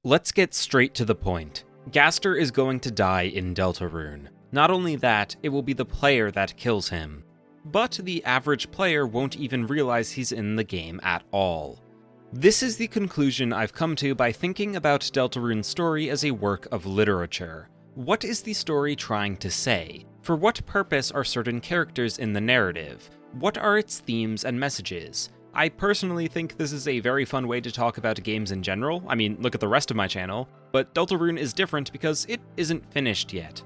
Let's get straight to the point. Gaster is going to die in Deltarune. Not only that, it will be the player that kills him. But the average player won't even realize he's in the game at all. This is the conclusion I've come to by thinking about Deltarune's story as a work of literature. What is the story trying to say? For what purpose are certain characters in the narrative? What are its themes and messages? I personally think this is a very fun way to talk about games in general. I mean, look at the rest of my channel. But Deltarune is different because it isn't finished yet.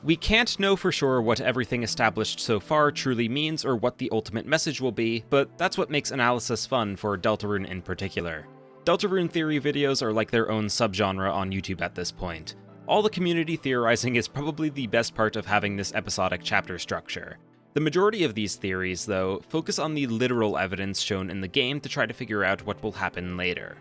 We can't know for sure what everything established so far truly means or what the ultimate message will be, but that's what makes analysis fun for Deltarune in particular. Deltarune theory videos are like their own subgenre on YouTube at this point. All the community theorizing is probably the best part of having this episodic chapter structure. The majority of these theories, though, focus on the literal evidence shown in the game to try to figure out what will happen later.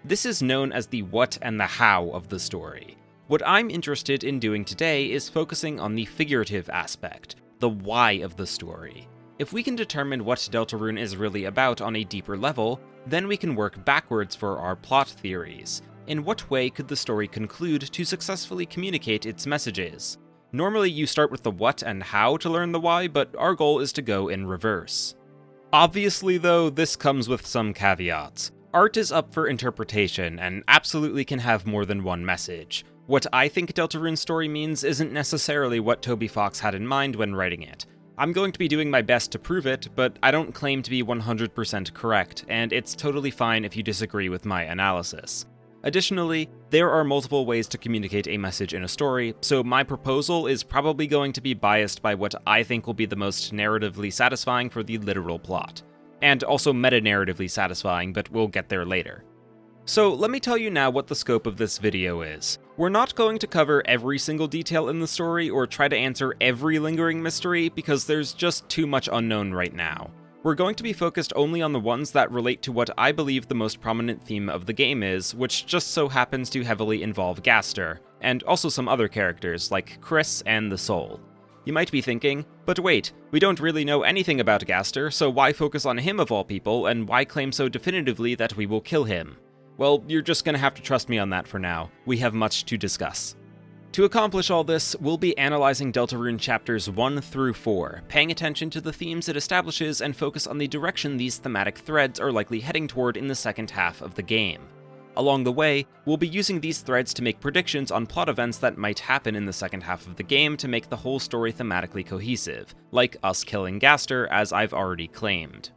This is known as the what and the how of the story. What I'm interested in doing today is focusing on the figurative aspect, the why of the story. If we can determine what Deltarune is really about on a deeper level, then we can work backwards for our plot theories. In what way could the story conclude to successfully communicate its messages? Normally you start with the what and how to learn the why, but our goal is to go in reverse. Obviously though, this comes with some caveats. Art is up for interpretation, and absolutely can have more than one message. What I think Deltarune's story means isn't necessarily what Toby Fox had in mind when writing it. I'm going to be doing my best to prove it, but I don't claim to be 100% correct, and it's totally fine if you disagree with my analysis. Additionally, there are multiple ways to communicate a message in a story, so my proposal is probably going to be biased by what I think will be the most narratively satisfying for the literal plot. And also meta-narratively satisfying, but we'll get there later. So let me tell you now what the scope of this video is. We're not going to cover every single detail in the story or try to answer every lingering mystery because there's just too much unknown right now. We're going to be focused only on the ones that relate to what I believe the most prominent theme of the game is, which just so happens to heavily involve Gaster, and also some other characters like Chris and the Soul. You might be thinking, but wait, we don't really know anything about Gaster, so why focus on him of all people, and why claim so definitively that we will kill him? Well, you're just gonna have to trust me on that for now. We have much to discuss. To accomplish all this, we'll be analyzing Deltarune chapters 1 through 4, paying attention to the themes it establishes and focus on the direction these thematic threads are likely heading toward in the second half of the game. Along the way, we'll be using these threads to make predictions on plot events that might happen in the second half of the game to make the whole story thematically cohesive, like us killing Gaster, as I've already claimed.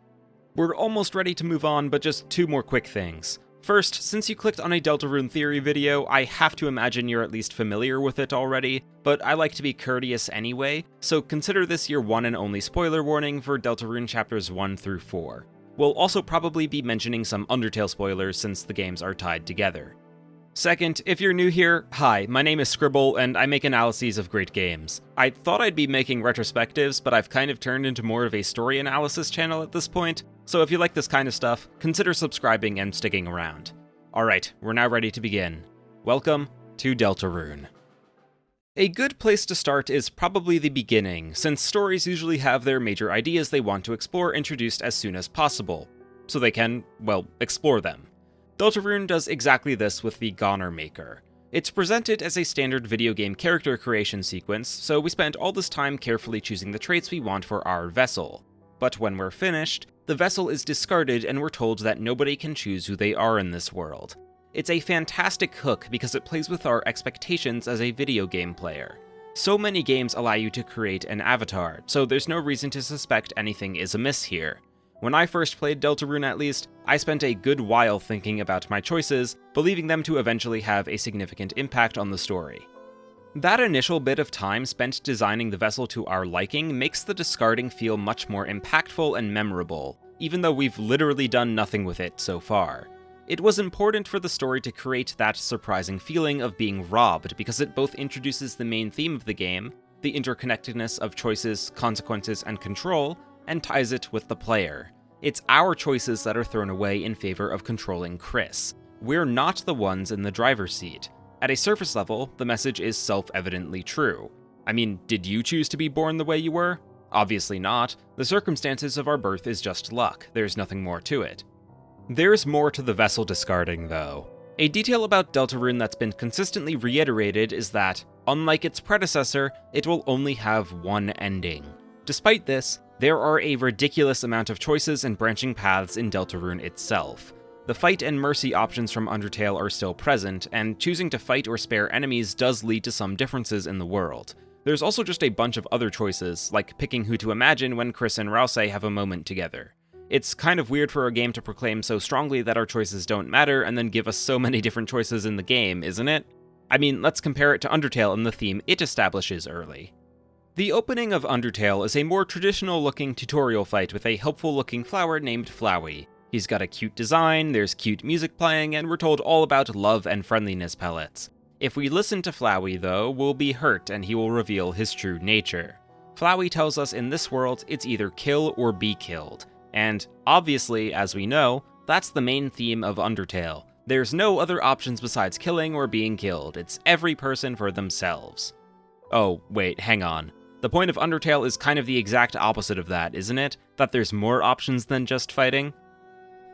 We're almost ready to move on, but just two more quick things. First, since you clicked on a Deltarune theory video, I have to imagine you're at least familiar with it already, but I like to be courteous anyway, so consider this your one and only spoiler warning for Deltarune chapters 1 through 4. We'll also probably be mentioning some Undertale spoilers since the games are tied together. Second, if you're new here, hi, my name is Scribble, and I make analyses of great games. I thought I'd be making retrospectives, but I've kind of turned into more of a story analysis channel at this point, so if you like this kind of stuff, consider subscribing and sticking around. Alright, we're now ready to begin. Welcome to Deltarune. A good place to start is probably the beginning, since stories usually have their major ideas they want to explore introduced as soon as possible, so they can, well, explore them. Deltarune does exactly this with the Goner Maker. It's presented as a standard video game character creation sequence, so we spent all this time carefully choosing the traits we want for our vessel. But when we're finished, the vessel is discarded and we're told that nobody can choose who they are in this world. It's a fantastic hook because it plays with our expectations as a video game player. So many games allow you to create an avatar, so there's no reason to suspect anything is amiss here. When I first played Deltarune at least, I spent a good while thinking about my choices, believing them to eventually have a significant impact on the story. That initial bit of time spent designing the vessel to our liking makes the discarding feel much more impactful and memorable, even though we've literally done nothing with it so far. It was important for the story to create that surprising feeling of being robbed because it both introduces the main theme of the game, the interconnectedness of choices, consequences, and control, and ties it with the player. It's our choices that are thrown away in favor of controlling Chris. We're not the ones in the driver's seat. At a surface level, the message is self-evidently true. I mean, did you choose to be born the way you were? Obviously not. The circumstances of our birth is just luck. There's nothing more to it. There's more to the vessel discarding, though. A detail about Deltarune that's been consistently reiterated is that, unlike its predecessor, it will only have one ending. Despite this, there are a ridiculous amount of choices and branching paths in Deltarune itself. The fight and mercy options from Undertale are still present, and choosing to fight or spare enemies does lead to some differences in the world. There's also just a bunch of other choices, like picking who to imagine when Chris and Rouse have a moment together. It's kind of weird for a game to proclaim so strongly that our choices don't matter and then give us so many different choices in the game, isn't it? I mean, let's compare it to Undertale and the theme it establishes early. The opening of Undertale is a more traditional-looking tutorial fight with a helpful-looking flower named Flowey. He's got a cute design, there's cute music playing, and we're told all about love and friendliness pellets. If we listen to Flowey, though, we'll be hurt and he will reveal his true nature. Flowey tells us in this world it's either kill or be killed. And, obviously, as we know, that's the main theme of Undertale. There's no other options besides killing or being killed. It's every person for themselves. Oh, wait, hang on. The point of Undertale is kind of the exact opposite of that, isn't it? That there's more options than just fighting?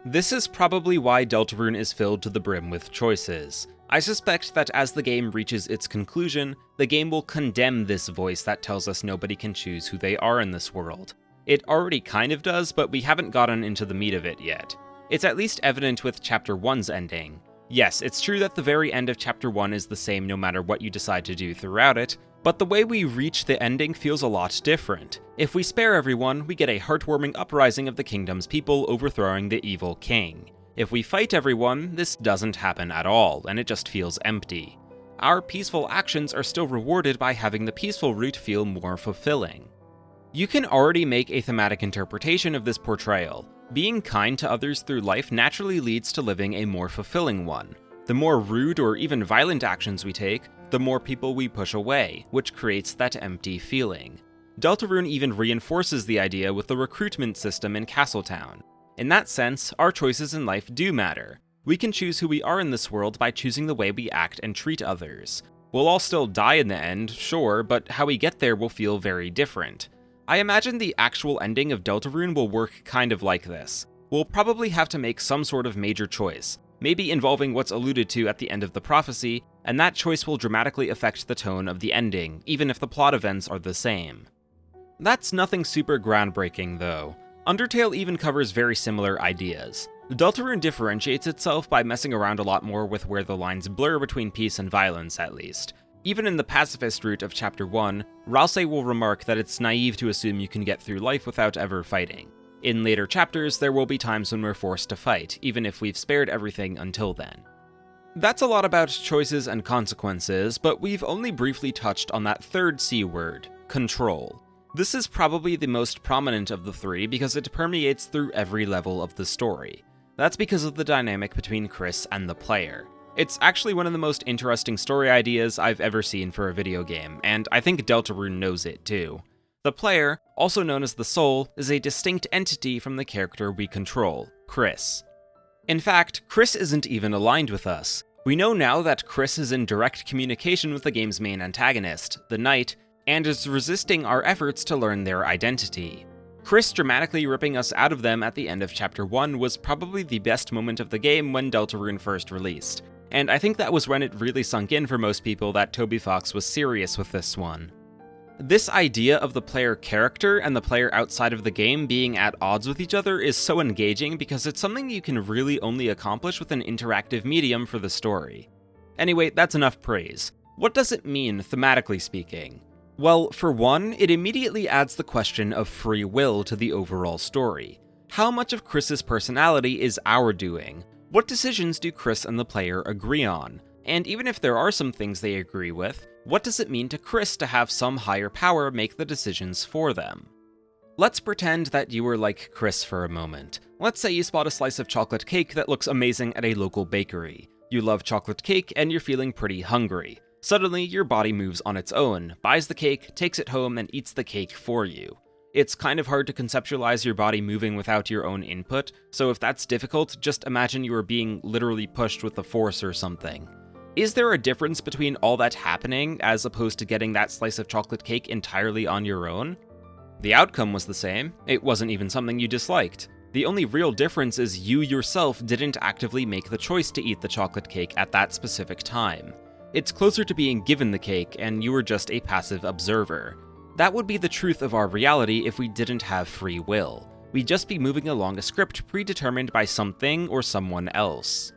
This is probably why Deltarune is filled to the brim with choices. I suspect that as the game reaches its conclusion, the game will condemn this voice that tells us nobody can choose who they are in this world. It already kind of does, but we haven't gotten into the meat of it yet. It's at least evident with Chapter 1's ending. Yes, it's true that the very end of Chapter 1 is the same no matter what you decide to do throughout it, but the way we reach the ending feels a lot different. If we spare everyone, we get a heartwarming uprising of the kingdom's people overthrowing the evil king. If we fight everyone, this doesn't happen at all, and it just feels empty. Our peaceful actions are still rewarded by having the peaceful route feel more fulfilling. You can already make a thematic interpretation of this portrayal. Being kind to others through life naturally leads to living a more fulfilling one. The more rude or even violent actions we take, the more people we push away, which creates that empty feeling. Deltarune even reinforces the idea with the recruitment system in Castletown. In that sense, our choices in life do matter. We can choose who we are in this world by choosing the way we act and treat others. We'll all still die in the end, sure, but how we get there will feel very different. I imagine the actual ending of Deltarune will work kind of like this. We'll probably have to make some sort of major choice, maybe involving what's alluded to at the end of the prophecy, and that choice will dramatically affect the tone of the ending, even if the plot events are the same. That's nothing super groundbreaking, though. Undertale even covers very similar ideas. Deltarune differentiates itself by messing around a lot more with where the lines blur between peace and violence, at least. Even in the pacifist route of Chapter 1, Rouse will remark that it's naive to assume you can get through life without ever fighting. In later chapters, there will be times when we're forced to fight, even if we've spared everything until then. That's a lot about choices and consequences, but we've only briefly touched on that third C word, control. This is probably the most prominent of the three because it permeates through every level of the story. That's because of the dynamic between Chris and the player. It's actually one of the most interesting story ideas I've ever seen for a video game, and I think Deltarune knows it too. The player, also known as the Soul, is a distinct entity from the character we control, Chris. In fact, Chris isn't even aligned with us. We know now that Chris is in direct communication with the game's main antagonist, the Knight, and is resisting our efforts to learn their identity. Chris dramatically ripping us out of them at the end of Chapter 1 was probably the best moment of the game when Deltarune first released, and I think that was when it really sunk in for most people that Toby Fox was serious with this one. This idea of the player character and the player outside of the game being at odds with each other is so engaging because it's something you can really only accomplish with an interactive medium for the story. Anyway, that's enough praise. What does it mean, thematically speaking? Well, for one, it immediately adds the question of free will to the overall story. How much of Chris's personality is our doing? What decisions do Chris and the player agree on? And even if there are some things they agree with, what does it mean to Chris to have some higher power make the decisions for them? Let's pretend that you were like Chris for a moment. Let's say you spot a slice of chocolate cake that looks amazing at a local bakery. You love chocolate cake and you're feeling pretty hungry. Suddenly, your body moves on its own, buys the cake, takes it home, and eats the cake for you. It's kind of hard to conceptualize your body moving without your own input, so if that's difficult, just imagine you are being literally pushed with the force or something. Is there a difference between all that happening as opposed to getting that slice of chocolate cake entirely on your own? The outcome was the same. It wasn't even something you disliked. The only real difference is you yourself didn't actively make the choice to eat the chocolate cake at that specific time. It's closer to being given the cake, and you were just a passive observer. That would be the truth of our reality if we didn't have free will. We'd just be moving along a script predetermined by something or someone else.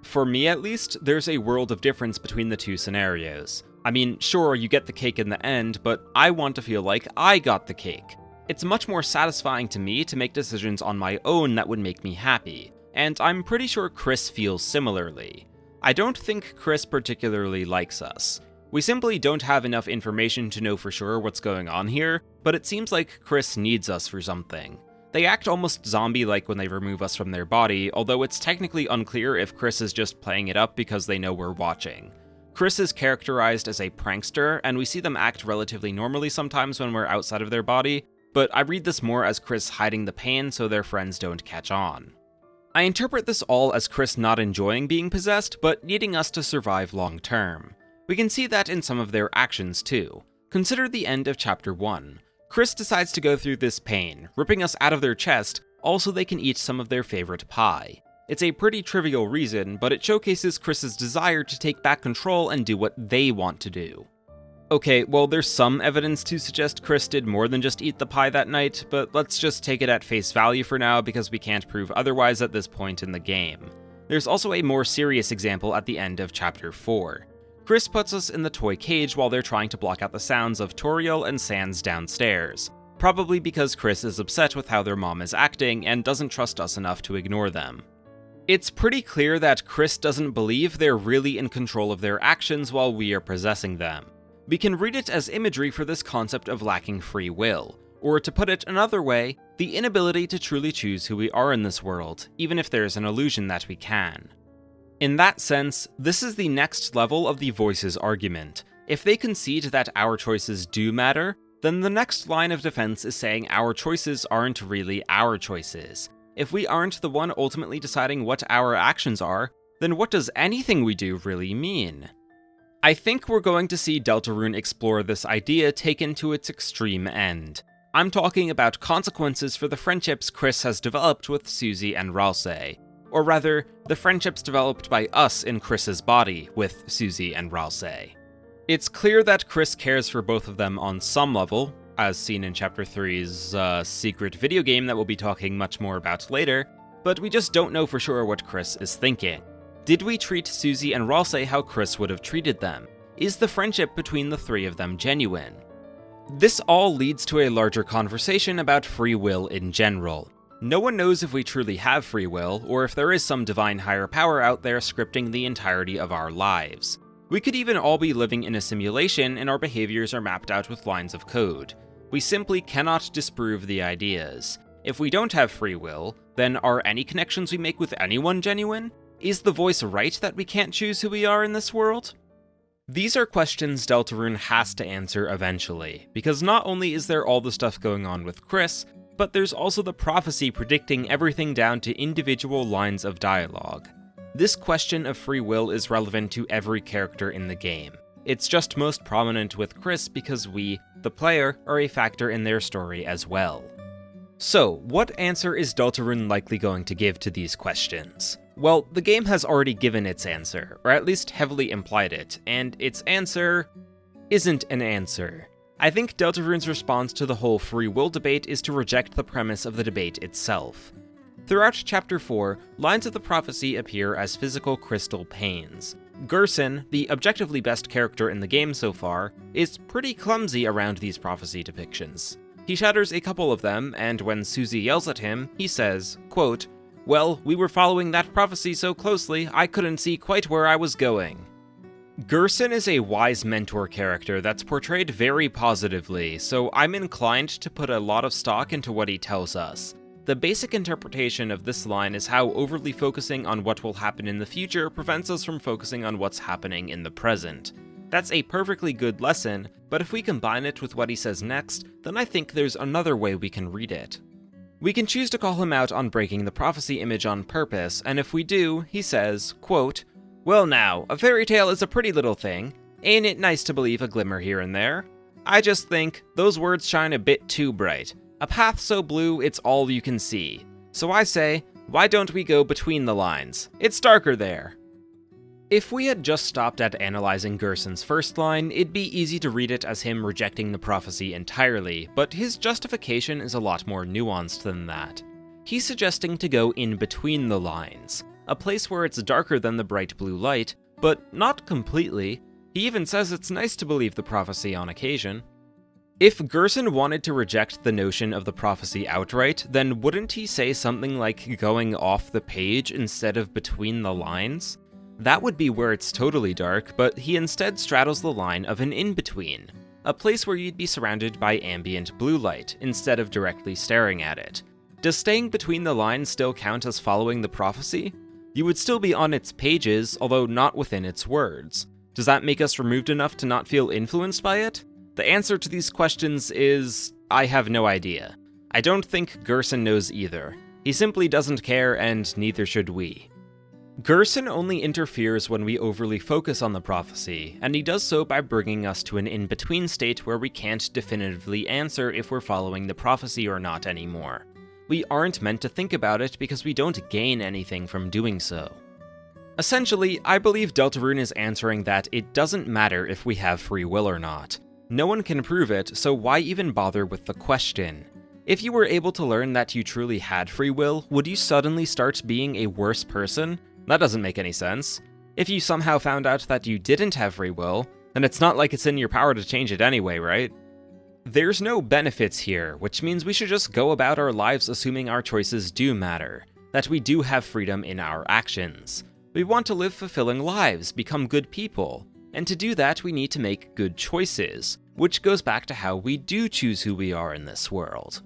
For me at least, there's a world of difference between the two scenarios. I mean, sure, you get the cake in the end, but I want to feel like I got the cake. It's much more satisfying to me to make decisions on my own that would make me happy, and I'm pretty sure Chris feels similarly. I don't think Chris particularly likes us. We simply don't have enough information to know for sure what's going on here, but it seems like Chris needs us for something. They act almost zombie-like when they remove us from their body, although it's technically unclear if Chris is just playing it up because they know we're watching. Chris is characterized as a prankster, and we see them act relatively normally sometimes when we're outside of their body, but I read this more as Chris hiding the pain so their friends don't catch on. I interpret this all as Chris not enjoying being possessed, but needing us to survive long term. We can see that in some of their actions too. Consider the end of Chapter 1. Chris decides to go through this pain, ripping us out of their chest, all so they can eat some of their favorite pie. It's a pretty trivial reason, but it showcases Chris's desire to take back control and do what they want to do. Okay, well, there's some evidence to suggest Chris did more than just eat the pie that night, but let's just take it at face value for now because we can't prove otherwise at this point in the game. There's also a more serious example at the end of Chapter 4. Chris puts us in the toy cage while they're trying to block out the sounds of Toriel and Sans downstairs, probably because Chris is upset with how their mom is acting and doesn't trust us enough to ignore them. It's pretty clear that Chris doesn't believe they're really in control of their actions while we are possessing them. We can read it as imagery for this concept of lacking free will, or to put it another way, the inability to truly choose who we are in this world, even if there's an illusion that we can. In that sense, this is the next level of the voices argument. If they concede that our choices do matter, then the next line of defense is saying our choices aren't really our choices. If we aren't the one ultimately deciding what our actions are, then what does anything we do really mean? I think we're going to see Deltarune explore this idea taken to its extreme end. I'm talking about consequences for the friendships Chris has developed with Susie and Ralsei. Or rather, the friendships developed by us in Chris's body with Susie and Ralsei. It's clear that Chris cares for both of them on some level, as seen in Chapter 3's secret video game that we'll be talking much more about later, but we just don't know for sure what Chris is thinking. Did we treat Susie and Ralsei how Chris would have treated them? Is the friendship between the three of them genuine? This all leads to a larger conversation about free will in general. No one knows if we truly have free will, or if there is some divine higher power out there scripting the entirety of our lives. We could even all be living in a simulation and our behaviors are mapped out with lines of code. We simply cannot disprove the ideas. If we don't have free will, then are any connections we make with anyone genuine? Is the voice right that we can't choose who we are in this world? These are questions Deltarune has to answer eventually, because not only is there all the stuff going on with Chris, but there's also the prophecy predicting everything down to individual lines of dialogue. This question of free will is relevant to every character in the game. It's just most prominent with Chris because we, the player, are a factor in their story as well. So, what answer is Deltarune likely going to give to these questions? Well, the game has already given its answer, or at least heavily implied it, and its answer isn't an answer. I think Deltarune's response to the whole free will debate is to reject the premise of the debate itself. Throughout Chapter 4, lines of the prophecy appear as physical crystal panes. Gerson, the objectively best character in the game so far, is pretty clumsy around these prophecy depictions. He shatters a couple of them, and when Susie yells at him, he says, quote, "Well, we were following that prophecy so closely, I couldn't see quite where I was going." Gerson is a wise mentor character that's portrayed very positively, so I'm inclined to put a lot of stock into what he tells us. The basic interpretation of this line is how overly focusing on what will happen in the future prevents us from focusing on what's happening in the present. That's a perfectly good lesson, but if we combine it with what he says next, then I think there's another way we can read it. We can choose to call him out on breaking the prophecy image on purpose, and if we do, he says, quote, "Well now, a fairy tale is a pretty little thing. Ain't it nice to believe a glimmer here and there? I just think those words shine a bit too bright. A path so blue it's all you can see. So I say, why don't we go between the lines? It's darker there. If we had just stopped at analyzing Gerson's first line, it'd be easy to read it as him rejecting the prophecy entirely, but his justification is a lot more nuanced than that. He's suggesting to go in between the lines, a place where it's darker than the bright blue light, but not completely. He even says it's nice to believe the prophecy on occasion. If Gerson wanted to reject the notion of the prophecy outright, then wouldn't he say something like going off the page instead of between the lines? That would be where it's totally dark, but he instead straddles the line of an in-between, a place where you'd be surrounded by ambient blue light instead of directly staring at it. Does staying between the lines still count as following the prophecy? You would still be on its pages, although not within its words. Does that make us removed enough to not feel influenced by it? The answer to these questions is, I have no idea. I don't think Gerson knows either. He simply doesn't care, and neither should we. Gerson only interferes when we overly focus on the prophecy, and he does so by bringing us to an in-between state where we can't definitively answer if we're following the prophecy or not anymore. We aren't meant to think about it because we don't gain anything from doing so. Essentially, I believe Deltarune is answering that it doesn't matter if we have free will or not. No one can prove it, so why even bother with the question? If you were able to learn that you truly had free will, would you suddenly start being a worse person? That doesn't make any sense. If you somehow found out that you didn't have free will, then it's not like it's in your power to change it anyway, right? There's no benefits here, which means we should just go about our lives assuming our choices do matter, that we do have freedom in our actions. We want to live fulfilling lives, become good people, and to do that we need to make good choices, which goes back to how we do choose who we are in this world.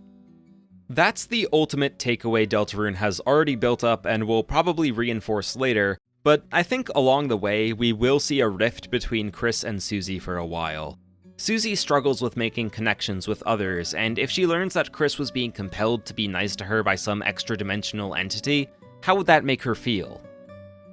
That's the ultimate takeaway Deltarune has already built up and will probably reinforce later, but I think along the way we will see a rift between Chris and Susie for a while. Susie struggles with making connections with others, and if she learns that Chris was being compelled to be nice to her by some extra-dimensional entity, how would that make her feel?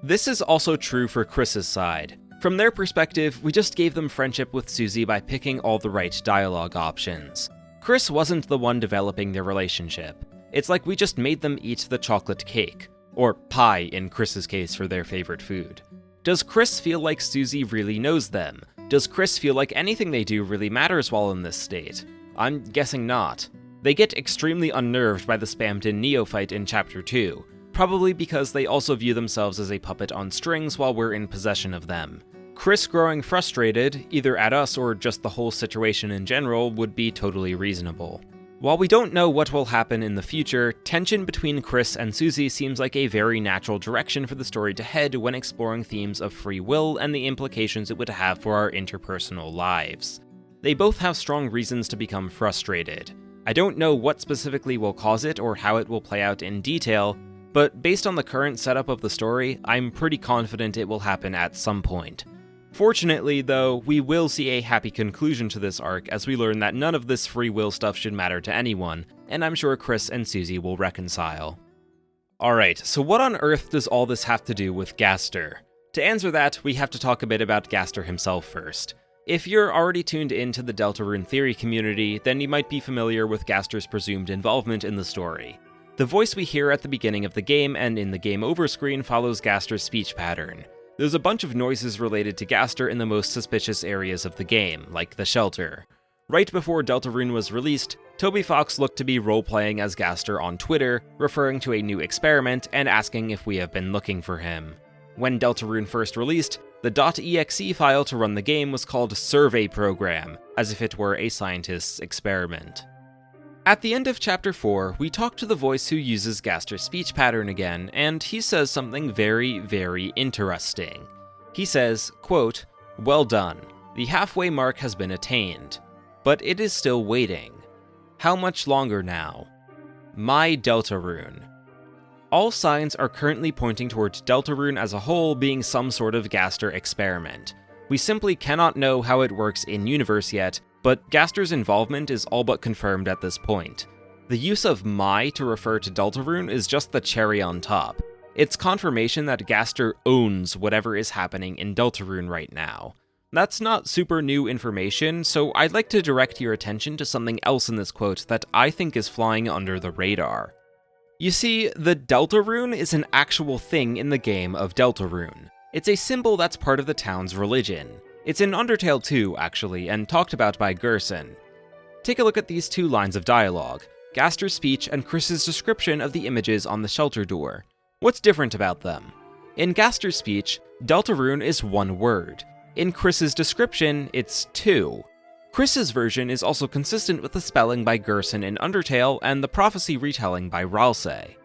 This is also true for Chris's side. From their perspective, we just gave them friendship with Susie by picking all the right dialogue options. Chris wasn't the one developing their relationship. It's like we just made them eat the chocolate cake, or pie in Chris's case for their favorite food. Does Chris feel like Susie really knows them? Does Chris feel like anything they do really matters while in this state? I'm guessing not. They get extremely unnerved by the spammed-in neophyte in Chapter 2, probably because they also view themselves as a puppet on strings while we're in possession of them. Chris growing frustrated, either at us or just the whole situation in general, would be totally reasonable. While we don't know what will happen in the future, tension between Chris and Susie seems like a very natural direction for the story to head when exploring themes of free will and the implications it would have for our interpersonal lives. They both have strong reasons to become frustrated. I don't know what specifically will cause it or how it will play out in detail, but based on the current setup of the story, I'm pretty confident it will happen at some point. Fortunately, though, we will see a happy conclusion to this arc as we learn that none of this free will stuff should matter to anyone, and I'm sure Chris and Susie will reconcile. Alright, so what on earth does all this have to do with Gaster? To answer that, we have to talk a bit about Gaster himself first. If you're already tuned into the Deltarune theory community, then you might be familiar with Gaster's presumed involvement in the story. The voice we hear at the beginning of the game and in the game over screen follows Gaster's speech pattern. There's a bunch of noises related to Gaster in the most suspicious areas of the game, like the shelter. Right before Deltarune was released, Toby Fox looked to be role-playing as Gaster on Twitter, referring to a new experiment and asking if we have been looking for him. When Deltarune first released, the .exe file to run the game was called Survey Program, as if it were a scientist's experiment. At the end of Chapter 4, we talk to the voice who uses Gaster's speech pattern again, and he says something very, very interesting. He says, quote, "Well done. The halfway mark has been attained. But it is still waiting. How much longer now? My Deltarune." All signs are currently pointing towards Deltarune as a whole being some sort of Gaster experiment. We simply cannot know how it works in-universe yet, but Gaster's involvement is all but confirmed at this point. The use of my to refer to Deltarune is just the cherry on top. It's confirmation that Gaster owns whatever is happening in Deltarune right now. That's not super new information, so I'd like to direct your attention to something else in this quote that I think is flying under the radar. You see, the Deltarune is an actual thing in the game of Deltarune. It's a symbol that's part of the town's religion. It's in Undertale 2, actually, and talked about by Gerson. Take a look at these two lines of dialogue, Gaster's speech and Chris's description of the images on the shelter door. What's different about them? In Gaster's speech, Deltarune is one word. In Chris's description, it's two. Chris's version is also consistent with the spelling by Gerson in Undertale and the prophecy retelling by Ralsei.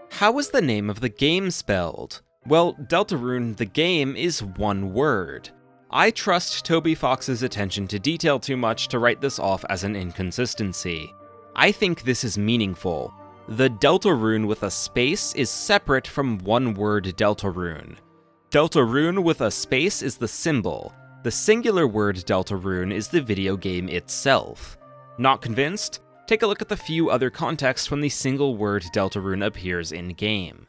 How is the name of the game spelled? Well, Deltarune, the game, is one word. I trust Toby Fox's attention to detail too much to write this off as an inconsistency. I think this is meaningful. The Deltarune with a space is separate from one word Deltarune. Deltarune with a space is the symbol. The singular word Deltarune is the video game itself. Not convinced? Take a look at the few other contexts when the single word Deltarune appears in-game.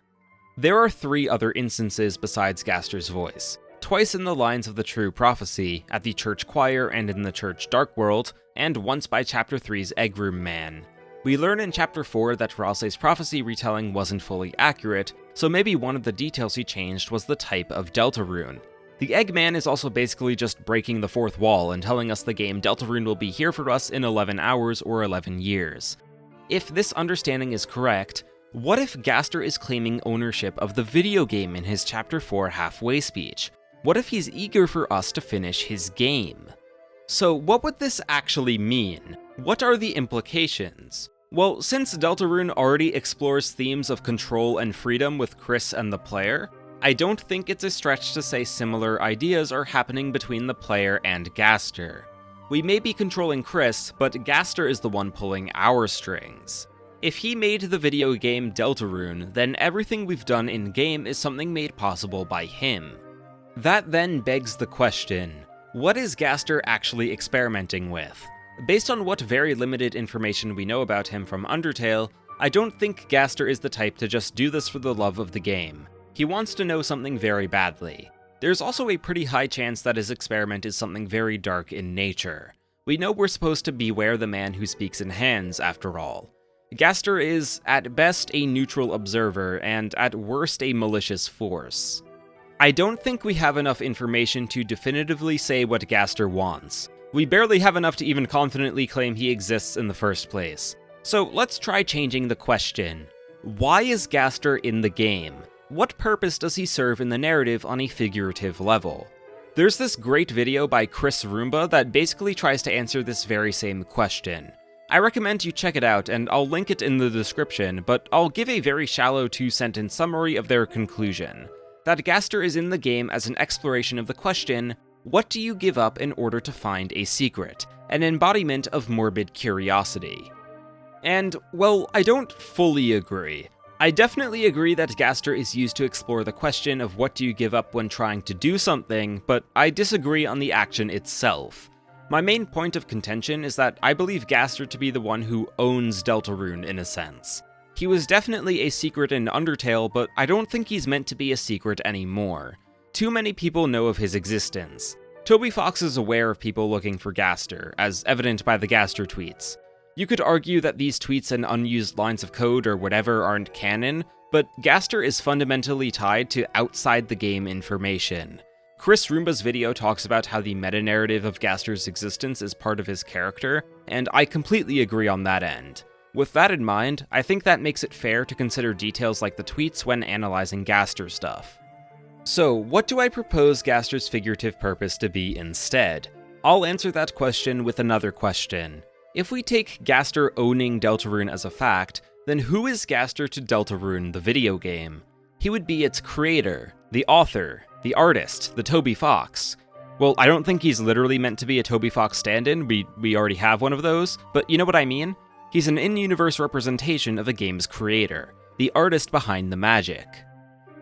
There are 3 other instances besides Gaster's voice. Twice in the lines of the True Prophecy, at the church choir and in the church Dark World, and once by Chapter 3's Eggroom Man. We learn in Chapter 4 that Ralsei's prophecy retelling wasn't fully accurate, so maybe one of the details he changed was the type of Deltarune. The Eggman is also basically just breaking the 4th wall and telling us the game Deltarune will be here for us in 11 hours or 11 years. If this understanding is correct, what if Gaster is claiming ownership of the video game in his Chapter 4 halfway speech? What if he's eager for us to finish his game? So what would this actually mean? What are the implications? Well, since Deltarune already explores themes of control and freedom with Chris and the player, I don't think it's a stretch to say similar ideas are happening between the player and Gaster. We may be controlling Chris, but Gaster is the one pulling our strings. If he made the video game Deltarune, then everything we've done in-game is something made possible by him. That then begs the question, what is Gaster actually experimenting with? Based on what very limited information we know about him from Undertale, I don't think Gaster is the type to just do this for the love of the game. He wants to know something very badly. There's also a pretty high chance that his experiment is something very dark in nature. We know we're supposed to beware the man who speaks in hands, after all. Gaster is, at best, a neutral observer, and at worst, a malicious force. I don't think we have enough information to definitively say what Gaster wants. We barely have enough to even confidently claim he exists in the first place. So let's try changing the question. Why is Gaster in the game? What purpose does he serve in the narrative on a figurative level? There's this great video by Chris Roomba that basically tries to answer this very same question. I recommend you check it out, and I'll link it in the description, but I'll give a very shallow 2-sentence summary of their conclusion. That Gaster is in the game as an exploration of the question, what do you give up in order to find a secret? An embodiment of morbid curiosity. And, well, I don't fully agree. I definitely agree that Gaster is used to explore the question of what do you give up when trying to do something, but I disagree on the action itself. My main point of contention is that I believe Gaster to be the one who owns Deltarune in a sense. He was definitely a secret in Undertale, but I don't think he's meant to be a secret anymore. Too many people know of his existence. Toby Fox is aware of people looking for Gaster, as evident by the Gaster tweets. You could argue that these tweets and unused lines of code or whatever aren't canon, but Gaster is fundamentally tied to outside-the-game information. Chris Roomba's video talks about how the meta-narrative of Gaster's existence is part of his character, and I completely agree on that end. With that in mind, I think that makes it fair to consider details like the tweets when analyzing Gaster stuff. So, what do I propose Gaster's figurative purpose to be instead? I'll answer that question with another question. If we take Gaster owning Deltarune as a fact, then who is Gaster to Deltarune, the video game? He would be its creator, the author, the artist, the Toby Fox. Well, I don't think he's literally meant to be a Toby Fox stand-in, we already have one of those, but you know what I mean? He's an in-universe representation of the game's creator, the artist behind the magic.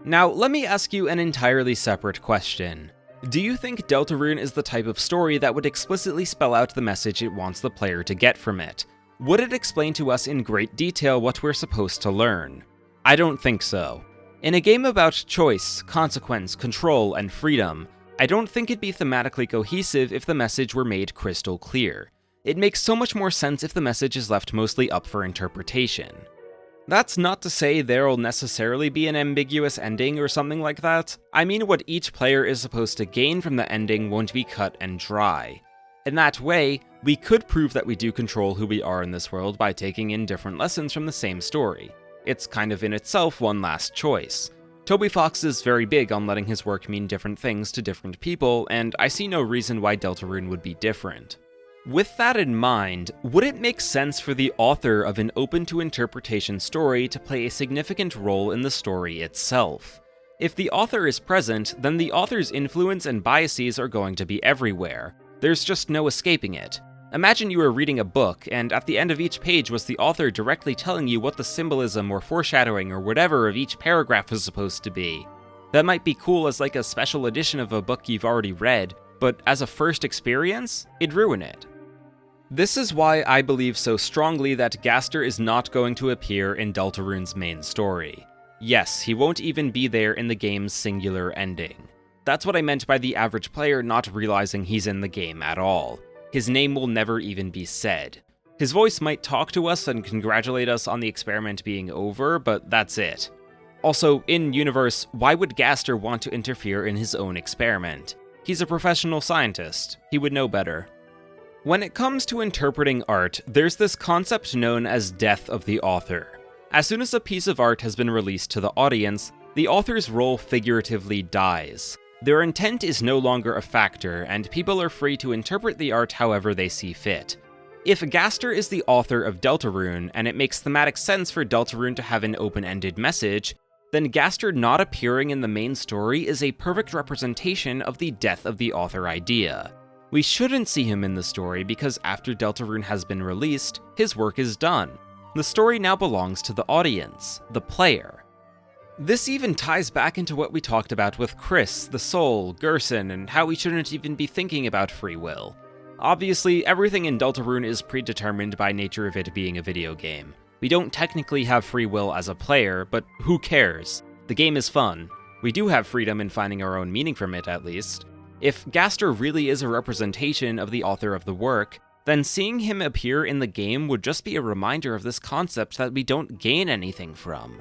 Now, let me ask you an entirely separate question. Do you think Deltarune is the type of story that would explicitly spell out the message it wants the player to get from it? Would it explain to us in great detail what we're supposed to learn? I don't think so. In a game about choice, consequence, control, and freedom, I don't think it'd be thematically cohesive if the message were made crystal clear. It makes so much more sense if the message is left mostly up for interpretation. That's not to say there'll necessarily be an ambiguous ending or something like that. I mean, what each player is supposed to gain from the ending won't be cut and dry. In that way, we could prove that we do control who we are in this world by taking in different lessons from the same story. It's kind of in itself one last choice. Toby Fox is very big on letting his work mean different things to different people, and I see no reason why Deltarune would be different. With that in mind, would it make sense for the author of an open-to-interpretation story to play a significant role in the story itself? If the author is present, then the author's influence and biases are going to be everywhere. There's just no escaping it. Imagine you were reading a book, and at the end of each page was the author directly telling you what the symbolism or foreshadowing or whatever of each paragraph was supposed to be. That might be cool as like a special edition of a book you've already read, but as a first experience, it'd ruin it. This is why I believe so strongly that Gaster is not going to appear in Deltarune's main story. Yes, he won't even be there in the game's singular ending. That's what I meant by the average player not realizing he's in the game at all. His name will never even be said. His voice might talk to us and congratulate us on the experiment being over, but that's it. Also, in-universe, why would Gaster want to interfere in his own experiment? He's a professional scientist. He would know better. When it comes to interpreting art, there's this concept known as death of the author. As soon as a piece of art has been released to the audience, the author's role figuratively dies. Their intent is no longer a factor, and people are free to interpret the art however they see fit. If Gaster is the author of Deltarune, and it makes thematic sense for Deltarune to have an open-ended message, then Gaster not appearing in the main story is a perfect representation of the death of the author idea. We shouldn't see him in the story because after Deltarune has been released, his work is done. The story now belongs to the audience, the player. This even ties back into what we talked about with Chris, the Soul, Gerson, and how we shouldn't even be thinking about free will. Obviously, everything in Deltarune is predetermined by nature of it being a video game. We don't technically have free will as a player, but who cares? The game is fun. We do have freedom in finding our own meaning from it, at least. If Gaster really is a representation of the author of the work, then seeing him appear in the game would just be a reminder of this concept that we don't gain anything from.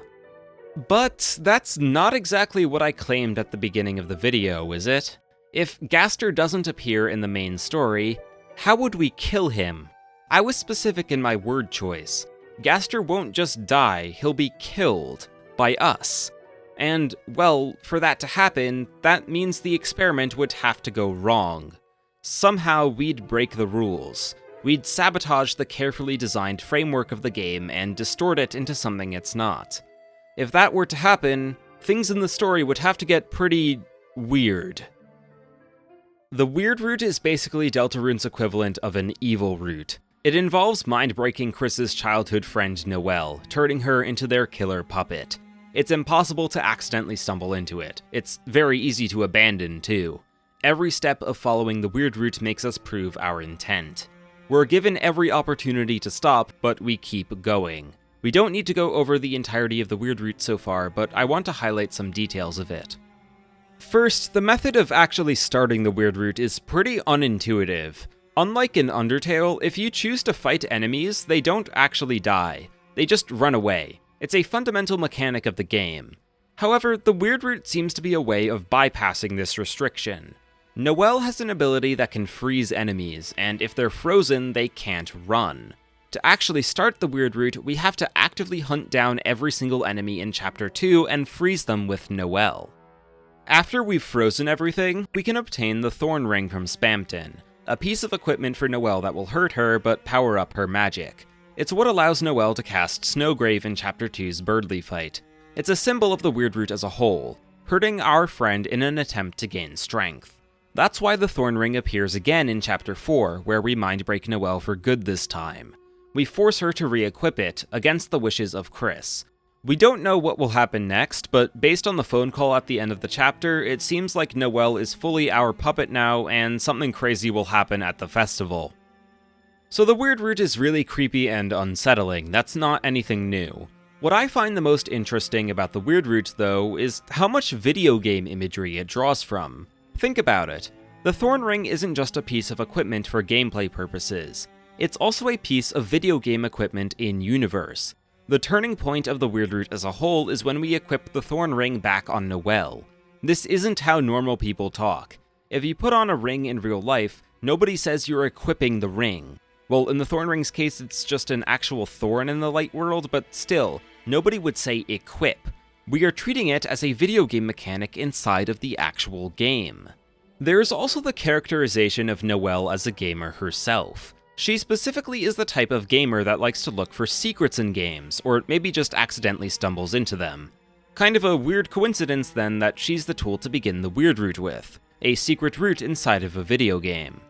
But that's not exactly what I claimed at the beginning of the video, is it? If Gaster doesn't appear in the main story, how would we kill him? I was specific in my word choice. Gaster won't just die, he'll be killed. By us. And, well, for that to happen, that means the experiment would have to go wrong. Somehow we'd break the rules. We'd sabotage the carefully designed framework of the game and distort it into something it's not. If that were to happen, things in the story would have to get pretty weird. The weird route is basically Deltarune's equivalent of an evil route. It involves mind-breaking Chris's childhood friend Noelle, turning her into their killer puppet. It's impossible to accidentally stumble into it. It's very easy to abandon, too. Every step of following the weird route makes us prove our intent. We're given every opportunity to stop, but we keep going. We don't need to go over the entirety of the weird route so far, but I want to highlight some details of it. First, the method of actually starting the weird route is pretty unintuitive. Unlike in Undertale, if you choose to fight enemies, they don't actually die. They just run away. It's a fundamental mechanic of the game. However, the weird route seems to be a way of bypassing this restriction. Noelle has an ability that can freeze enemies, and if they're frozen, they can't run. To actually start the weird route, we have to actively hunt down every single enemy in Chapter 2 and freeze them with Noelle. After we've frozen everything, we can obtain the Thorn Ring from Spamton, a piece of equipment for Noelle that will hurt her but power up her magic. It's what allows Noelle to cast Snowgrave in Chapter 2's Birdly fight. It's a symbol of the weird route as a whole, hurting our friend in an attempt to gain strength. That's why the Thorn Ring appears again in Chapter 4, where we mind-break Noelle for good this time. We force her to re-equip it, against the wishes of Chris. We don't know what will happen next, but based on the phone call at the end of the chapter, it seems like Noelle is fully our puppet now, and something crazy will happen at the festival. So the weird route is really creepy and unsettling, that's not anything new. What I find the most interesting about the weird route, though, is how much video game imagery it draws from. Think about it. The Thorn Ring isn't just a piece of equipment for gameplay purposes. It's also a piece of video game equipment in universe. The turning point of the Weirdroot as a whole is when we equip the Thorn Ring back on Noelle. This isn't how normal people talk. If you put on a ring in real life, nobody says you're equipping the ring. Well, in the Thorn Ring's case, it's just an actual thorn in the light world, but still, nobody would say equip. We are treating it as a video game mechanic inside of the actual game. There's also the characterization of Noelle as a gamer herself. She specifically is the type of gamer that likes to look for secrets in games, or maybe just accidentally stumbles into them. Kind of a weird coincidence then that she's the tool to begin the Weirdroot with, a secret route inside of a video game.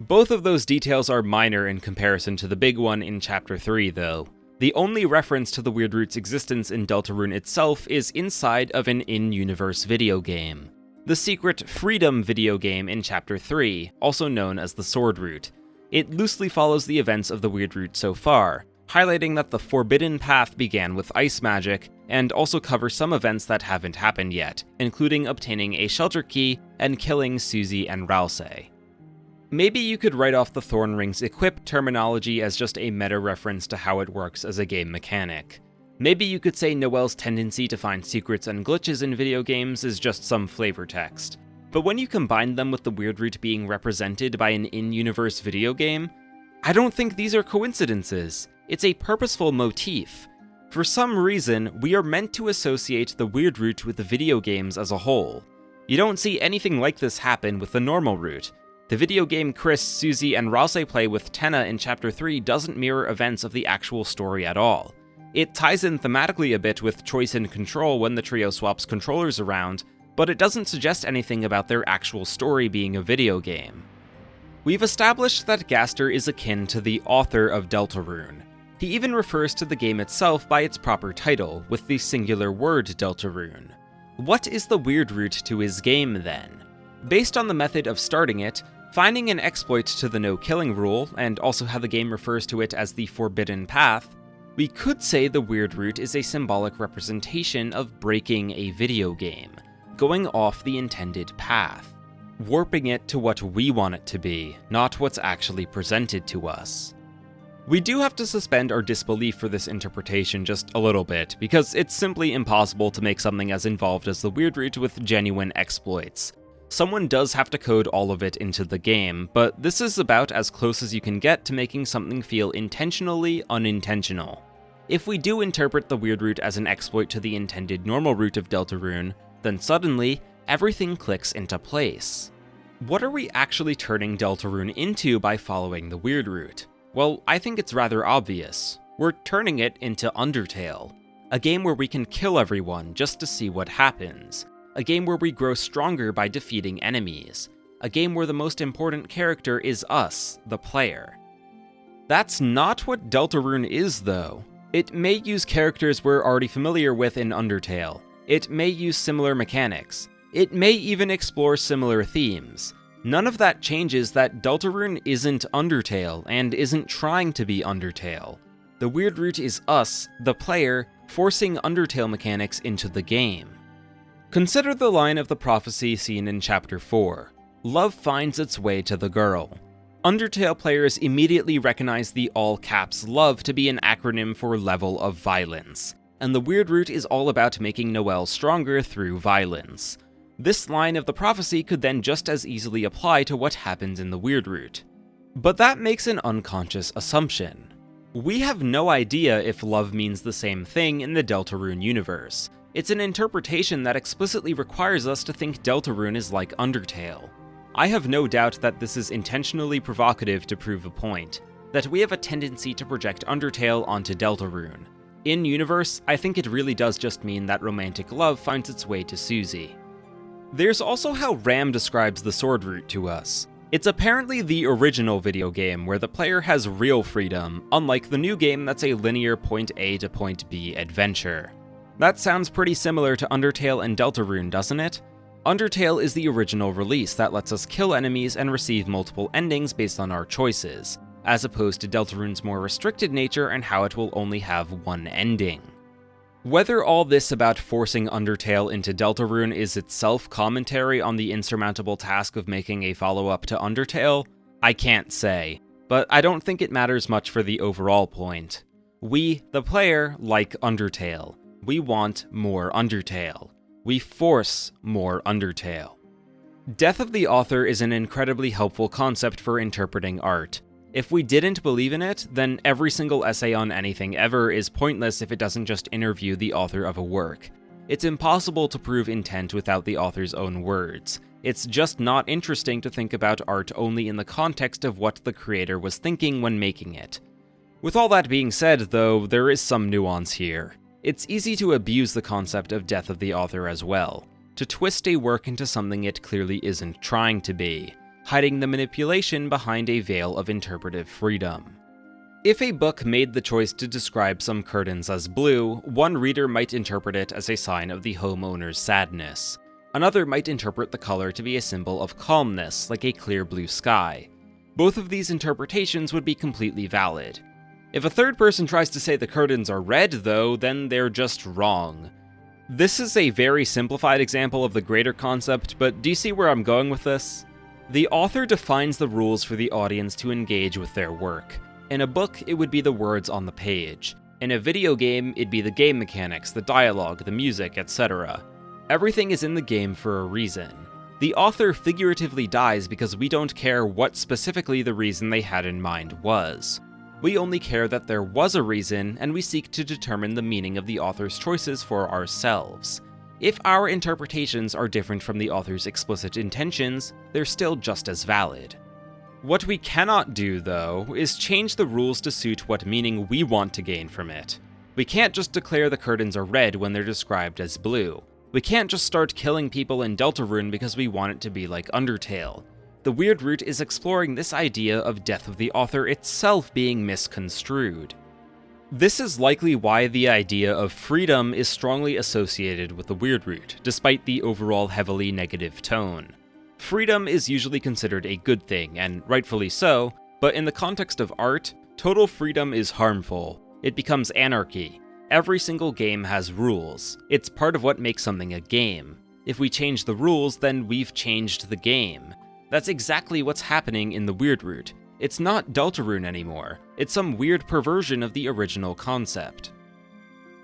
Both of those details are minor in comparison to the big one in Chapter 3 though. The only reference to the Weirdroot's existence in Deltarune itself is inside of an in-universe video game. The secret Freedom video game in Chapter 3, also known as the Sword Route. It loosely follows the events of the Weirdroot so far, highlighting that the Forbidden Path began with ice magic, and also covers some events that haven't happened yet, including obtaining a shelter key and killing Susie and Ralsei. Maybe you could write off the Thorn Ring's equip terminology as just a meta-reference to how it works as a game mechanic. Maybe you could say Noelle's tendency to find secrets and glitches in video games is just some flavor text. But when you combine them with the Weirdroot being represented by an in-universe video game, I don't think these are coincidences. It's a purposeful motif. For some reason, we are meant to associate the Weirdroot with the video games as a whole. You don't see anything like this happen with the normal route. The video game Chris, Susie, and Ralsei play with Tenna in Chapter 3 doesn't mirror events of the actual story at all. It ties in thematically a bit with choice and control when the trio swaps controllers around, but it doesn't suggest anything about their actual story being a video game. We've established that Gaster is akin to the author of Deltarune. He even refers to the game itself by its proper title, with the singular word Deltarune. What is the Weirdroot to his game then? Based on the method of starting it, finding an exploit to the no-killing rule, and also how the game refers to it as the Forbidden Path, we could say the Weirdroot is a symbolic representation of breaking a video game, going off the intended path, warping it to what we want it to be, not what's actually presented to us. We do have to suspend our disbelief for this interpretation just a little bit, because it's simply impossible to make something as involved as the Weirdroot with genuine exploits. Someone does have to code all of it into the game, but this is about as close as you can get to making something feel intentionally unintentional. If we do interpret the Weirdroot as an exploit to the intended normal route of Deltarune, then suddenly, everything clicks into place. What are we actually turning Deltarune into by following the Weirdroot? Well, I think it's rather obvious. We're turning it into Undertale, a game where we can kill everyone just to see what happens. A game where we grow stronger by defeating enemies. A game where the most important character is us, the player. That's not what Deltarune is, though. It may use characters we're already familiar with in Undertale. It may use similar mechanics. It may even explore similar themes. None of that changes that Deltarune isn't Undertale, and isn't trying to be Undertale. The Weirdroot is us, the player, forcing Undertale mechanics into the game. Consider the line of the prophecy seen in Chapter 4. Love finds its way to the girl. Undertale players immediately recognize the all-caps love to be an acronym for level of violence, and the Weirdroot is all about making Noelle stronger through violence. This line of the prophecy could then just as easily apply to what happens in the Weirdroot. But that makes an unconscious assumption. We have no idea if love means the same thing in the Deltarune universe. It's an interpretation that explicitly requires us to think Deltarune is like Undertale. I have no doubt that this is intentionally provocative to prove a point, that we have a tendency to project Undertale onto Deltarune. In-universe, I think it really does just mean that romantic love finds its way to Susie. There's also how Ram describes the Sword Route to us. It's apparently the original video game where the player has real freedom, unlike the new game that's a linear point A to point B adventure. That sounds pretty similar to Undertale and Deltarune, doesn't it? Undertale is the original release that lets us kill enemies and receive multiple endings based on our choices, as opposed to Deltarune's more restricted nature and how it will only have one ending. Whether all this about forcing Undertale into Deltarune is itself commentary on the insurmountable task of making a follow-up to Undertale, I can't say, but I don't think it matters much for the overall point. We, the player, like Undertale. We want more Undertale. We force more Undertale. Death of the author is an incredibly helpful concept for interpreting art. If we didn't believe in it, then every single essay on anything ever is pointless if it doesn't just interview the author of a work. It's impossible to prove intent without the author's own words. It's just not interesting to think about art only in the context of what the creator was thinking when making it. With all that being said, though, there is some nuance here. It's easy to abuse the concept of death of the author as well, to twist a work into something it clearly isn't trying to be, hiding the manipulation behind a veil of interpretive freedom. If a book made the choice to describe some curtains as blue, one reader might interpret it as a sign of the homeowner's sadness. Another might interpret the color to be a symbol of calmness, like a clear blue sky. Both of these interpretations would be completely valid. If a third person tries to say the curtains are red, though, then they're just wrong. This is a very simplified example of the greater concept, but do you see where I'm going with this? The author defines the rules for the audience to engage with their work. In a book, it would be the words on the page. In a video game, it'd be the game mechanics, the dialogue, the music, etc. Everything is in the game for a reason. The author figuratively dies because we don't care what specifically the reason they had in mind was. We only care that there was a reason, and we seek to determine the meaning of the author's choices for ourselves. If our interpretations are different from the author's explicit intentions, they're still just as valid. What we cannot do, though, is change the rules to suit what meaning we want to gain from it. We can't just declare the curtains are red when they're described as blue. We can't just start killing people in Deltarune because we want it to be like Undertale. The Weirdroot is exploring this idea of death of the author itself being misconstrued. This is likely why the idea of freedom is strongly associated with the Weirdroot, despite the overall heavily negative tone. Freedom is usually considered a good thing, and rightfully so, but in the context of art, total freedom is harmful. It becomes anarchy. Every single game has rules. It's part of what makes something a game. If we change the rules, then we've changed the game. That's exactly what's happening in the Weirdroot. It's not Deltarune anymore. It's some weird perversion of the original concept.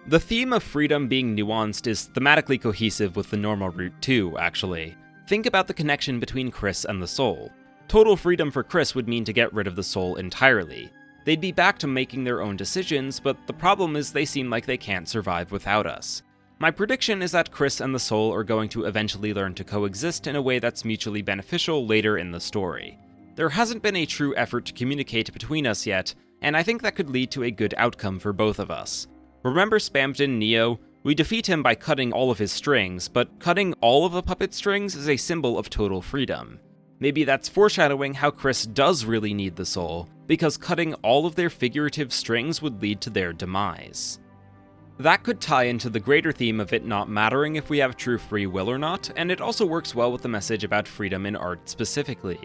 The theme of freedom being nuanced is thematically cohesive with the normal route too, actually. Think about the connection between Chris and the soul. Total freedom for Chris would mean to get rid of the soul entirely. They'd be back to making their own decisions, but the problem is they seem like they can't survive without us. My prediction is that Chris and the soul are going to eventually learn to coexist in a way that's mutually beneficial later in the story. There hasn't been a true effort to communicate between us yet, and I think that could lead to a good outcome for both of us. Remember Spamton Neo? We defeat him by cutting all of his strings, but cutting all of the puppet strings is a symbol of total freedom. Maybe that's foreshadowing how Chris does really need the soul, because cutting all of their figurative strings would lead to their demise. That could tie into the greater theme of it not mattering if we have true free will or not, and it also works well with the message about freedom in art specifically.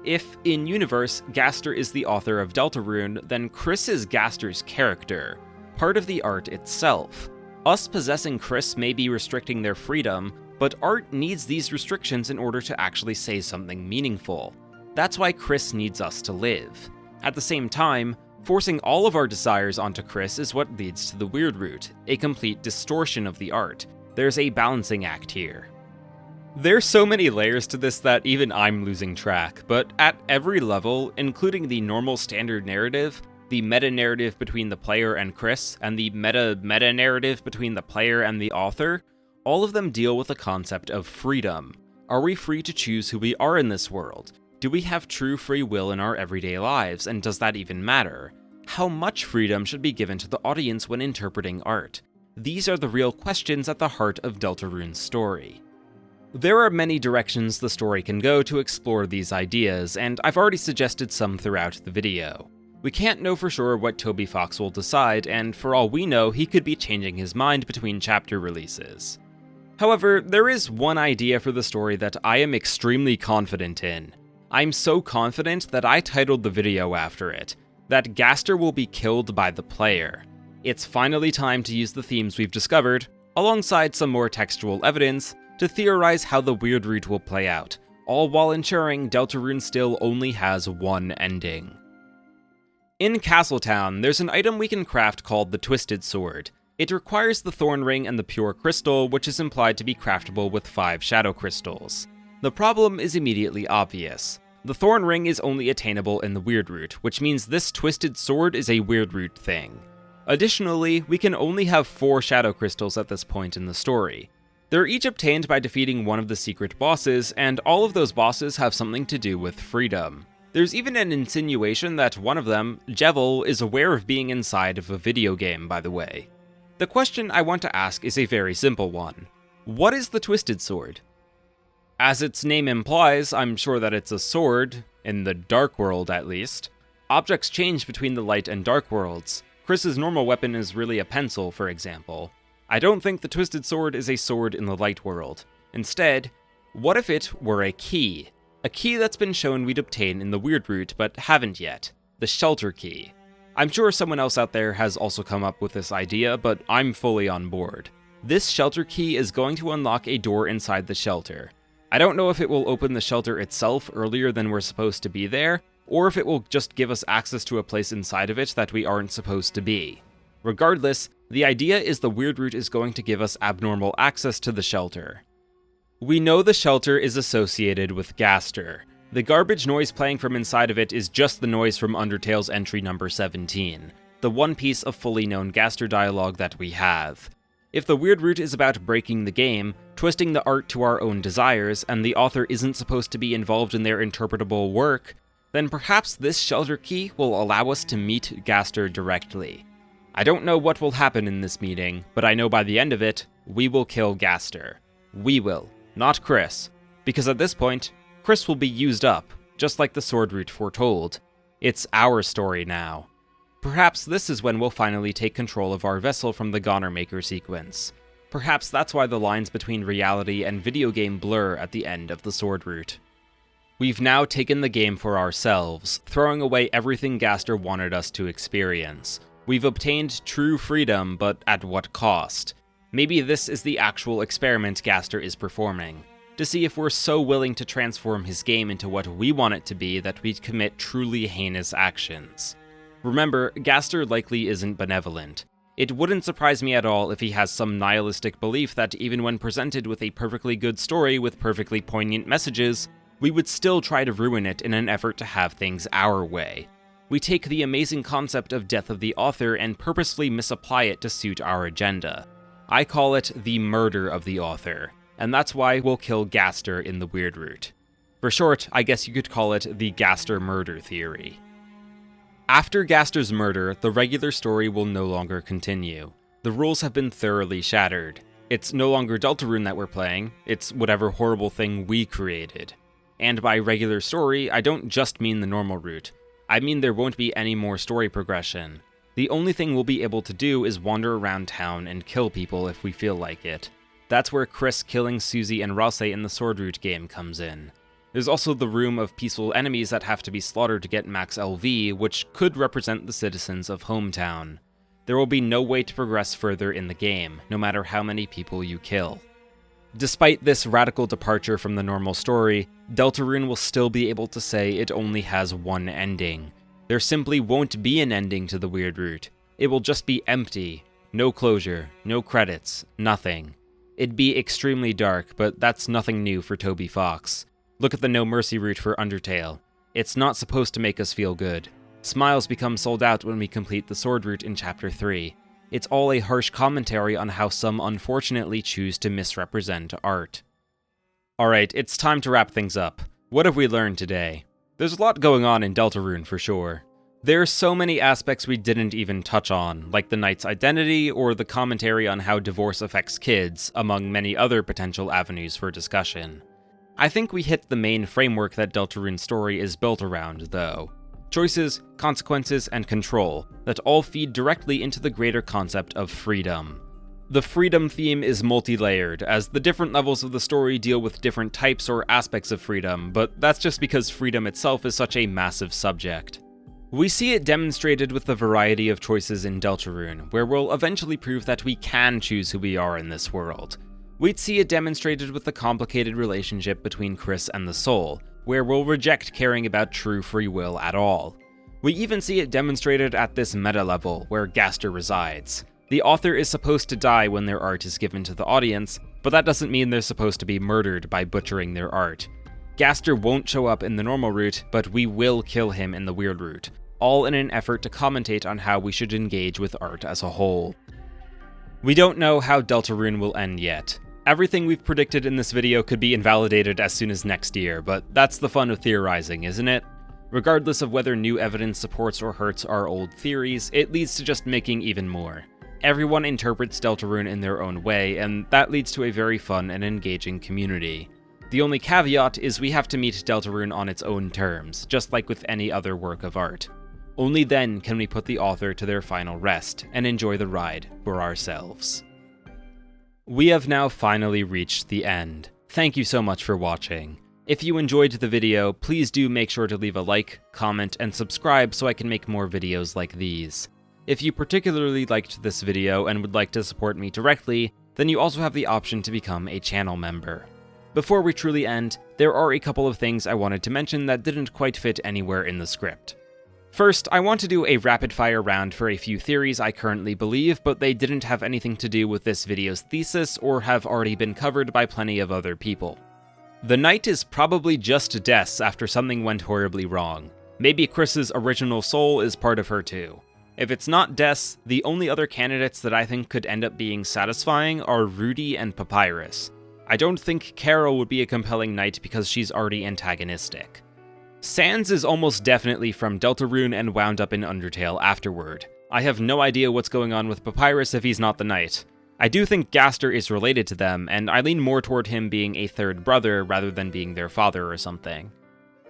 If, in universe, Gaster is the author of Deltarune, then Chris is Gaster's character, part of the art itself. Us possessing Chris may be restricting their freedom, but art needs these restrictions in order to actually say something meaningful. That's why Chris needs us to live. At the same time, forcing all of our desires onto Chris is what leads to the Weirdroot, a complete distortion of the art. There's a balancing act here. There's so many layers to this that even I'm losing track, but at every level, including the normal standard narrative, the meta-narrative between the player and Chris, and the meta-narrative between the player and the author, all of them deal with the concept of freedom. Are we free to choose who we are in this world? Do we have true free will in our everyday lives, and does that even matter? How much freedom should be given to the audience when interpreting art? These are the real questions at the heart of Deltarune's story. There are many directions the story can go to explore these ideas, and I've already suggested some throughout the video. We can't know for sure what Toby Fox will decide, and for all we know, he could be changing his mind between chapter releases. However, there is one idea for the story that I am extremely confident in. I'm so confident that I titled the video after it, that Gaster will be killed by the player. It's finally time to use the themes we've discovered, alongside some more textual evidence, to theorize how the Weirdroot will play out, all while ensuring Deltarune still only has one ending. In Castletown, there's an item we can craft called the Twisted Sword. It requires the Thorn Ring and the Pure Crystal, which is implied to be craftable with 5 Shadow Crystals. The problem is immediately obvious. The Thorn Ring is only attainable in the Weirdroot, which means this Twisted Sword is a Weirdroot thing. Additionally, we can only have 4 Shadow Crystals at this point in the story. They're each obtained by defeating one of the secret bosses, and all of those bosses have something to do with freedom. There's even an insinuation that one of them, Jevil, is aware of being inside of a video game, by the way. The question I want to ask is a very simple one. What is the Twisted Sword? As its name implies, I'm sure that it's a sword, in the Dark World at least. Objects change between the light and dark worlds. Chris's normal weapon is really a pencil, for example. I don't think the Twisted Sword is a sword in the light world. Instead, what if it were a key? A key that's been shown we'd obtain in the Weirdroot, but haven't yet. The Shelter Key. I'm sure someone else out there has also come up with this idea, but I'm fully on board. This Shelter Key is going to unlock a door inside the shelter. I don't know if it will open the shelter itself earlier than we're supposed to be there, or if it will just give us access to a place inside of it that we aren't supposed to be. Regardless, the idea is the Weirdroot is going to give us abnormal access to the shelter. We know the shelter is associated with Gaster. The garbage noise playing from inside of it is just the noise from Undertale's entry number 17, the one piece of fully known Gaster dialogue that we have. If the Weirdroot is about breaking the game, twisting the art to our own desires, and the author isn't supposed to be involved in their interpretable work, then perhaps this Shelter Key will allow us to meet Gaster directly. I don't know what will happen in this meeting, but I know by the end of it, we will kill Gaster. We will, not Chris, because at this point, Chris will be used up, just like the Swordroot foretold. It's our story now. Perhaps this is when we'll finally take control of our vessel from the Goner Maker sequence. Perhaps that's why the lines between reality and video game blur at the end of the Swordroot. We've now taken the game for ourselves, throwing away everything Gaster wanted us to experience. We've obtained true freedom, but at what cost? Maybe this is the actual experiment Gaster is performing, to see if we're so willing to transform his game into what we want it to be that we'd commit truly heinous actions. Remember, Gaster likely isn't benevolent. It wouldn't surprise me at all if he has some nihilistic belief that even when presented with a perfectly good story with perfectly poignant messages, we would still try to ruin it in an effort to have things our way. We take the amazing concept of Death of the Author and purposefully misapply it to suit our agenda. I call it the murder of the author, and that's why we'll kill Gaster in the Weirdroot. For short, I guess you could call it the Gaster murder theory. After Gaster's murder, the regular story will no longer continue. The rules have been thoroughly shattered. It's no longer Deltarune that we're playing, it's whatever horrible thing we created. And by regular story, I don't just mean the normal route. I mean there won't be any more story progression. The only thing we'll be able to do is wander around town and kill people if we feel like it. That's where Chris killing Susie and Rosse in the Swordroot game comes in. There's also the room of peaceful enemies that have to be slaughtered to get max LV, which could represent the citizens of Hometown. There will be no way to progress further in the game, no matter how many people you kill. Despite this radical departure from the normal story, Deltarune will still be able to say it only has one ending. There simply won't be an ending to the Weirdroot. It will just be empty. No closure, no credits, nothing. It'd be extremely dark, but that's nothing new for Toby Fox. Look at the No Mercy route for Undertale. It's not supposed to make us feel good. Smiles become sold out when we complete the Sword route in Chapter 3. It's all a harsh commentary on how some unfortunately choose to misrepresent art. Alright, it's time to wrap things up. What have we learned today? There's a lot going on in Deltarune for sure. There are so many aspects we didn't even touch on, like the knight's identity or the commentary on how divorce affects kids, among many other potential avenues for discussion. I think we hit the main framework that Deltarune's story is built around, though. Choices, consequences, and control that all feed directly into the greater concept of freedom. The freedom theme is multi-layered, as the different levels of the story deal with different types or aspects of freedom, but that's just because freedom itself is such a massive subject. We see it demonstrated with the variety of choices in Deltarune, where we'll eventually prove that we can choose who we are in this world. We'd see it demonstrated with the complicated relationship between Chris and the Soul, where we'll reject caring about true free will at all. We even see it demonstrated at this meta level, where Gaster resides. The author is supposed to die when their art is given to the audience, but that doesn't mean they're supposed to be murdered by butchering their art. Gaster won't show up in the normal route, but we will kill him in the weird route, all in an effort to commentate on how we should engage with art as a whole. We don't know how Deltarune will end yet. Everything we've predicted in this video could be invalidated as soon as next year, but that's the fun of theorizing, isn't it? Regardless of whether new evidence supports or hurts our old theories, it leads to just making even more. Everyone interprets Deltarune in their own way, and that leads to a very fun and engaging community. The only caveat is we have to meet Deltarune on its own terms, just like with any other work of art. Only then can we put the author to their final rest, and enjoy the ride for ourselves. We have now finally reached the end. Thank you so much for watching. If you enjoyed the video, please do make sure to leave a like, comment, and subscribe so I can make more videos like these. If you particularly liked this video and would like to support me directly, then you also have the option to become a channel member. Before we truly end, there are a couple of things I wanted to mention that didn't quite fit anywhere in the script. First, I want to do a rapid-fire round for a few theories I currently believe, but they didn't have anything to do with this video's thesis or have already been covered by plenty of other people. The Knight is probably just Des after something went horribly wrong. Maybe Chris's original soul is part of her too. If it's not Des, the only other candidates that I think could end up being satisfying are Rudy and Papyrus. I don't think Carol would be a compelling knight because she's already antagonistic. Sans is almost definitely from Deltarune and wound up in Undertale afterward. I have no idea what's going on with Papyrus if he's not the knight. I do think Gaster is related to them, and I lean more toward him being a third brother rather than being their father or something.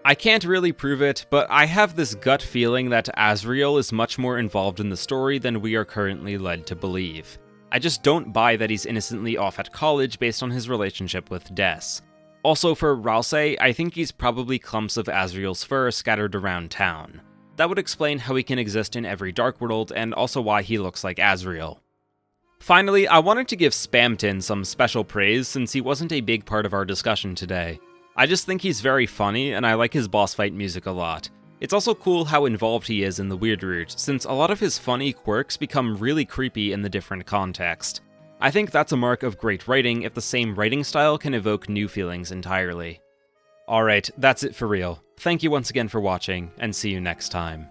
I can't really prove it, but I have this gut feeling that Asriel is much more involved in the story than we are currently led to believe. I just don't buy that he's innocently off at college based on his relationship with Des. Also for Ralsei, I think he's probably clumps of Asriel's fur scattered around town. That would explain how he can exist in every Dark World, and also why he looks like Asriel. Finally, I wanted to give Spamton some special praise since he wasn't a big part of our discussion today. I just think he's very funny, and I like his boss fight music a lot. It's also cool how involved he is in the weird route, since a lot of his funny quirks become really creepy in the different context. I think that's a mark of great writing if the same writing style can evoke new feelings entirely. Alright, that's it for real. Thank you once again for watching, and see you next time.